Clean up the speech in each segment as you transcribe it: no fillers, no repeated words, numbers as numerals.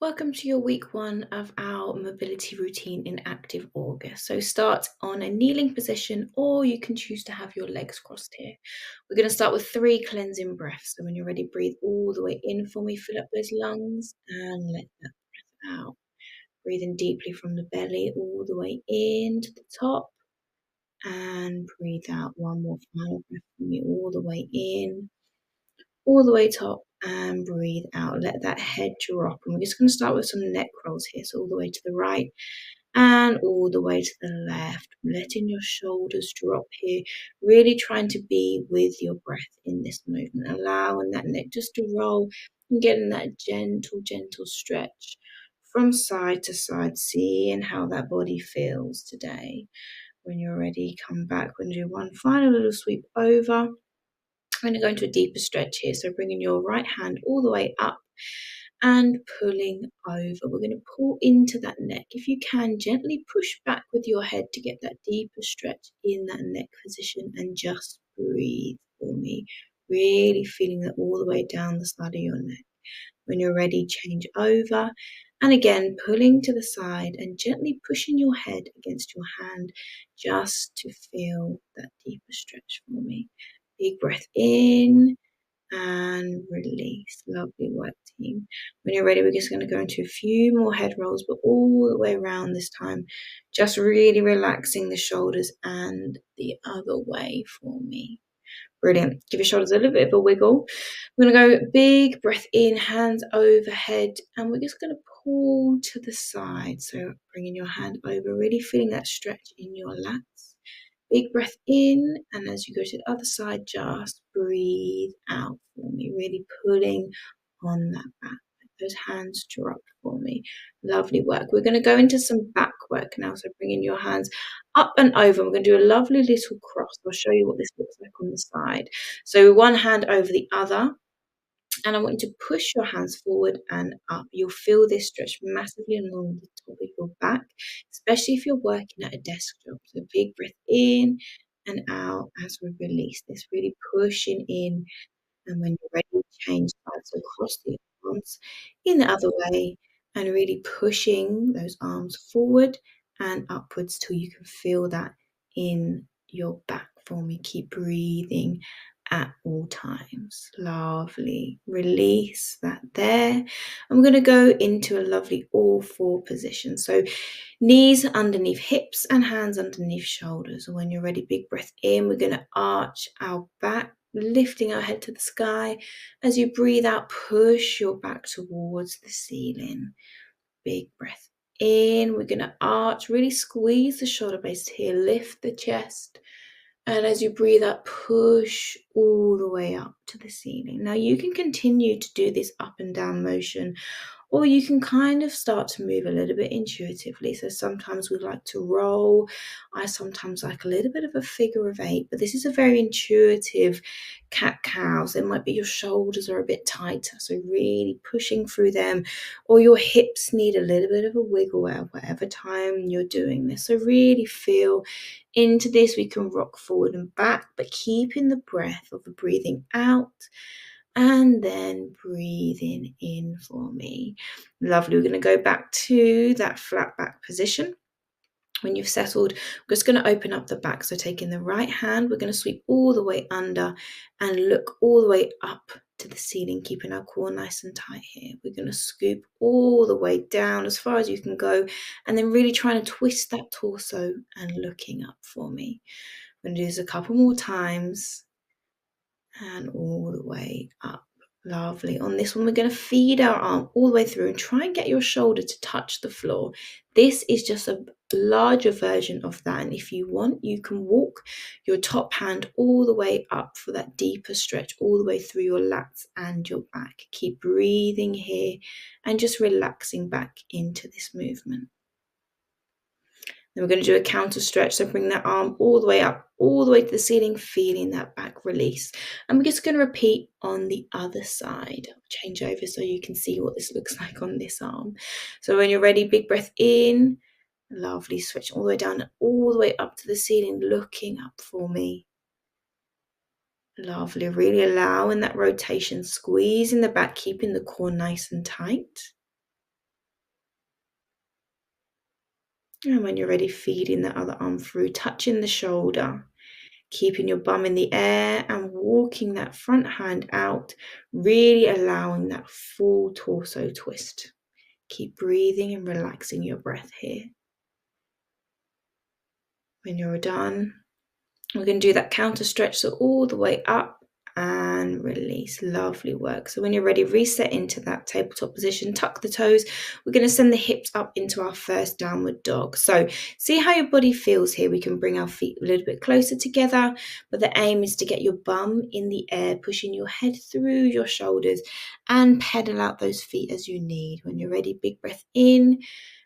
Welcome to your week one of our mobility routine in Active August. So start on a kneeling position, or you can choose to have your legs crossed here. We're going to start with 3 cleansing breaths. So when you're ready, breathe all the way in for me, fill up those lungs, and let that breath out. Breathing deeply from the belly all the way in to the top, and breathe out. One more final breath for me, all the way in, all the way top, and breathe out. Let that head drop. And we're just going to start with some neck rolls here. So all the way to the right and all the way to the left. Letting your shoulders drop here. Really trying to be with your breath in this movement. Allowing that neck just to roll and getting that gentle stretch from side to side. Seeing how that body feels today. When you're ready, come back. We're going to do one final little sweep over. I'm going to go into a deeper stretch here. So bringing your right hand all the way up and pulling over. We're going to pull into that neck. If you can, gently push back with your head to get that deeper stretch in that neck position, and just breathe for me. Really feeling that all the way down the side of your neck. When you're ready, change over. And again, pulling to the side and gently pushing your head against your hand just to feel that deeper stretch for me. Big breath in and release. Lovely work, team. When you're ready, we're just going to go into a few more head rolls, but all the way around this time. Just really relaxing the shoulders and the other way for me. Brilliant. Give your shoulders a little bit of a wiggle. We're going to go big breath in, hands overhead, and we're just going to pull to the side. So bringing your hand over, really feeling that stretch in your lats. Big breath in, and as you go to the other side, just breathe out for me, really pulling on that back. Those hands drop for me. Lovely work. We're going to go into some back work now. So bringing your hands up and over. We're going to do a lovely little cross. I'll show you what this looks like on the side. So one hand over the other. And I want you to push your hands forward and up. You'll feel this stretch massively along the top of your back, especially if you're working at a desk job. So big breath in and out as we release this, really pushing in. And when you're ready, change sides across the arms in the other way, and really pushing those arms forward and upwards till you can feel that in your back for me. Keep breathing at all times. Lovely. Release that there. I'm going to go into a lovely all four position. So knees underneath hips and hands underneath shoulders. And when you're ready, big breath in. We're going to arch our back, lifting our head to the sky. As you breathe out, push your back towards the ceiling. Big breath in. We're going to arch, really squeeze the shoulder blades here, lift the chest. And as you breathe out, push all the way up to the ceiling. Now you can continue to do this up and down motion, or you can kind of start to move a little bit intuitively. So sometimes we like to roll. I sometimes like a little bit of a figure of 8, but this is a very intuitive cat-cow. So it might be your shoulders are a bit tighter, so really pushing through them, or your hips need a little bit of a wiggle at whatever time you're doing this. So really feel into this. We can rock forward and back, but keeping the breath of the breathing out and then breathing in for me. Lovely. We're going to go back to that flat back position. When you've settled, we're just going to open up the back. So taking the right hand, we're going to sweep all the way under and look all the way up to the ceiling, keeping our core nice and tight here. We're going to scoop all the way down as far as you can go, and then really trying to twist that torso and looking up for me. I'm going to do this a couple more times and all the way up. Lovely. On this one, we're going to feed our arm all the way through and try and get your shoulder to touch the floor. This is just a larger version of that. And if you want, you can walk your top hand all the way up for that deeper stretch, all the way through your lats and your back. Keep breathing here and just relaxing back into this movement. Then we're going to do a counter stretch. So bring that arm all the way up, all the way to the ceiling, feeling that back release. And we're just going to repeat on the other side. I'll change over so you can see what this looks like on this arm. So when you're ready, big breath in. Lovely. Switch all the way down, all the way up to the ceiling, looking up for me. Lovely. Really allowing that rotation, squeezing the back, keeping the core nice and tight. And when you're ready, feeding the other arm through, touching the shoulder, keeping your bum in the air and walking that front hand out, really allowing that full torso twist. Keep breathing and relaxing your breath here. When you're done, we're going to do that counter stretch, so all the way up and release. Lovely work. So when you're ready, reset into that tabletop position, tuck the toes. We're going to send the hips up into our first downward dog. So see how your body feels here. We can bring our feet a little bit closer together, but the aim is to get your bum in the air, pushing your head through your shoulders and pedal out those feet as you need. When you're ready, big breath in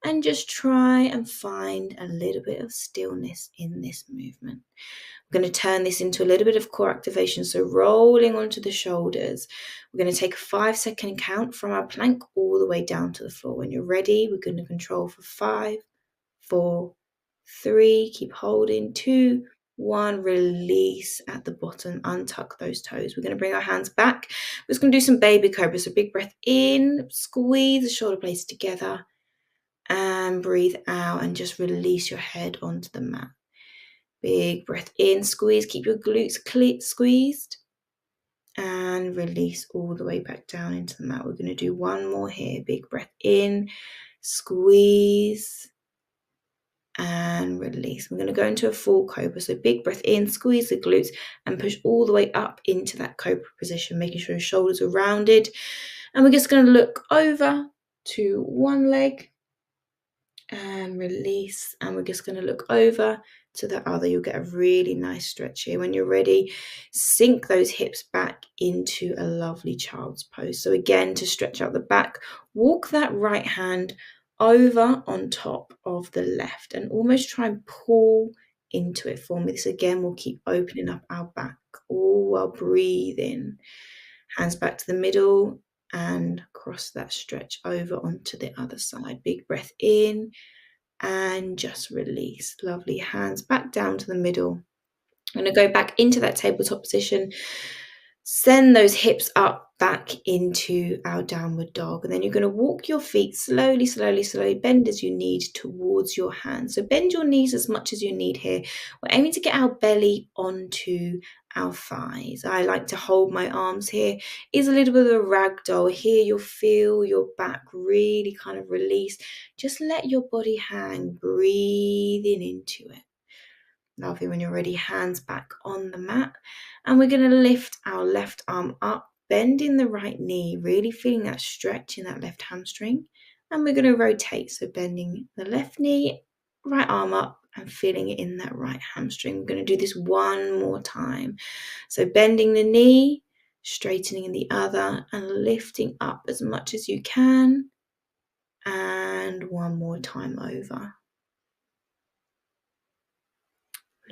and just try and find a little bit of stillness in this movement. We're going to turn this into a little bit of core activation, so rolling onto the shoulders. We're going to take a 5-second count from our plank all the way down to the floor. When you're ready, we're going to control for 5, 4, 3, keep holding, 2, 1, release at the bottom, untuck those toes. We're going to bring our hands back. We're just going to do some baby cobra, so big breath in, squeeze the shoulder blades together, and breathe out and just release your head onto the mat. Big breath in, squeeze, keep your glutes squeezed, and release all the way back down into the mat. We're going to do one more here. Big breath in, squeeze, and release. We're going to go into a full cobra. So big breath in, squeeze the glutes, and push all the way up into that cobra position, making sure your shoulders are rounded. And we're just going to look over to one leg and release, and we're just going to look over to the other. You'll get a really nice stretch here. When you're ready, sink those hips back into a lovely child's pose. So again, to stretch out the back, walk that right hand over on top of the left and almost try and pull into it for me. This again will keep opening up our back, all while breathing. Hands back to the middle and cross that stretch over onto the other side. Big breath in and just release. Lovely. Hands back down to the middle. I'm going to go back into that tabletop position. Send those hips up back into our downward dog. And then you're going to walk your feet slowly, slowly, slowly, bend as you need towards your hands. So bend your knees as much as you need here. We're aiming to get our belly onto our thighs. I like to hold my arms here. Is a little bit of a ragdoll. Here you'll feel your back really kind of release. Just let your body hang, breathing into it. Lovely. When you're ready, hands back on the mat. And we're going to lift our left arm up, bending the right knee, really feeling that stretch in that left hamstring. And we're going to rotate. So bending the left knee, right arm up, and feeling it in that right hamstring. We're going to do this one more time. So bending the knee, straightening the other, and lifting up as much as you can. And one more time over.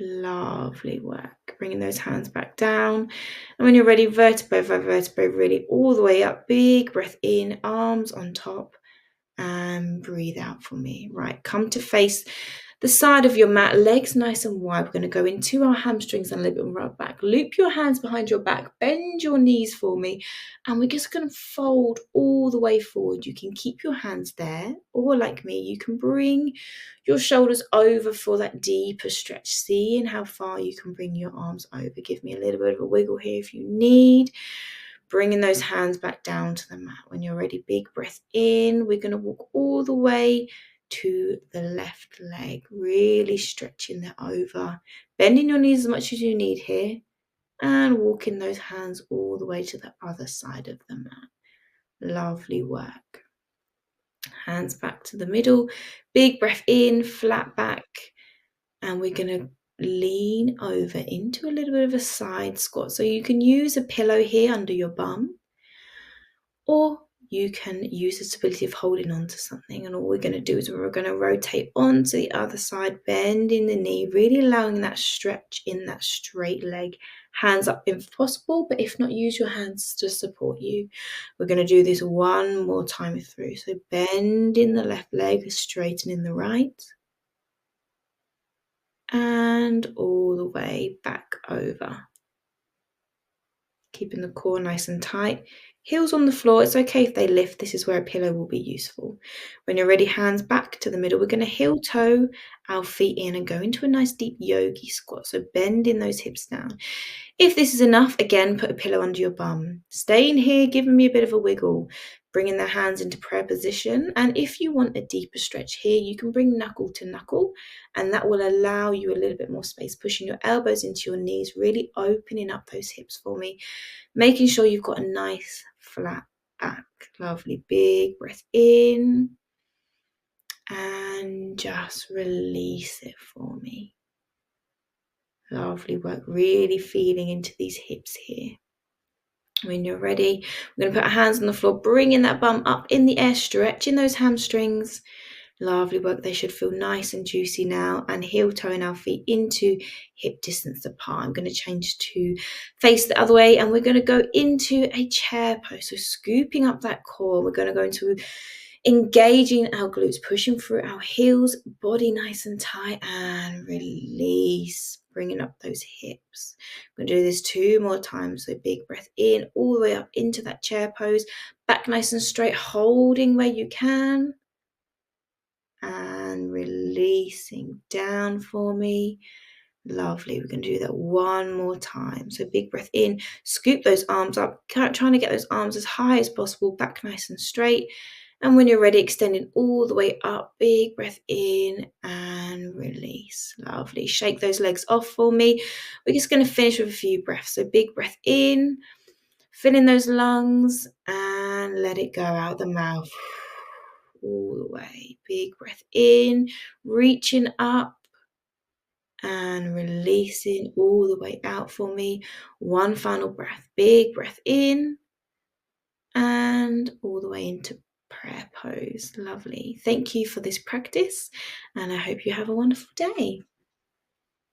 Lovely work. Bringing those hands back down. And when you're ready, vertebrae by vertebrae, really all the way up. Big breath in, arms on top, and breathe out for me. Right, come to face the side of your mat, legs nice and wide. We're going to go into our hamstrings and a little bit rub back. Loop your hands behind your back, bend your knees for me, and we're just going to fold all the way forward. You can keep your hands there, or like me, you can bring your shoulders over for that deeper stretch, seeing how far you can bring your arms over. Give me a little bit of a wiggle here if you need. Bringing those hands back down to the mat. When you're ready, big breath in. We're going to walk all the way to the left leg, really stretching that over, bending your knees as much as you need here, and walking those hands all the way to the other side of the mat. Lovely work. Hands back to the middle, big breath in, flat back, and we're going to lean over into a little bit of a side squat. So you can use a pillow here under your bum, or you can use the stability of holding on to something. And all we're going to do is we're going to rotate onto the other side, bending the knee, really allowing that stretch in that straight leg. Hands up if possible, but if not, use your hands to support you. We're going to do this one more time through. So bending the left leg, straightening the right, and all the way back over. keeping the core nice and tight. Heels on the floor. It's okay if they lift. This is where a pillow will be useful. When you're ready, hands back to the middle. We're going to heel toe our feet in and go into a nice deep yogi squat. So bending those hips down. If this is enough, again, put a pillow under your bum. Stay in here, giving me a bit of a wiggle, bringing the hands into prayer position. And if you want a deeper stretch here, you can bring knuckle to knuckle, and that will allow you a little bit more space, pushing your elbows into your knees, really opening up those hips for me, making sure you've got a nice flat back. Lovely. Big breath in and just release it for me. Lovely work, really feeling into these hips here. When you're ready, we're going to put our hands on the floor, bringing that bum up in the air, stretching those hamstrings. Lovely work. They should feel nice and juicy now. And heel toeing our feet into hip distance apart. I'm going to change to face the other way, and we're going to go into a chair pose. So scooping up that core, we're going to go into engaging our glutes, pushing through our heels, body nice and tight, and release, bringing up those hips. I'm going to do this 2 more times. So big breath in, all the way up into that chair pose, back nice and straight, holding where you can, and releasing down for me. Lovely. We're going to do that 1 more time. So big breath in, scoop those arms up, trying to get those arms as high as possible, back nice and straight. And when you're ready, extending all the way up, big breath in and release. Lovely. Shake those legs off for me. We're just going to finish with a few breaths. So big breath in, fill in those lungs, and let it go out the mouth. All the way. Big breath in, reaching up and releasing all the way out for me. 1 final breath. Big breath in and all the way into prayer pose. Lovely. Thank you for this practice, and I hope you have a wonderful day.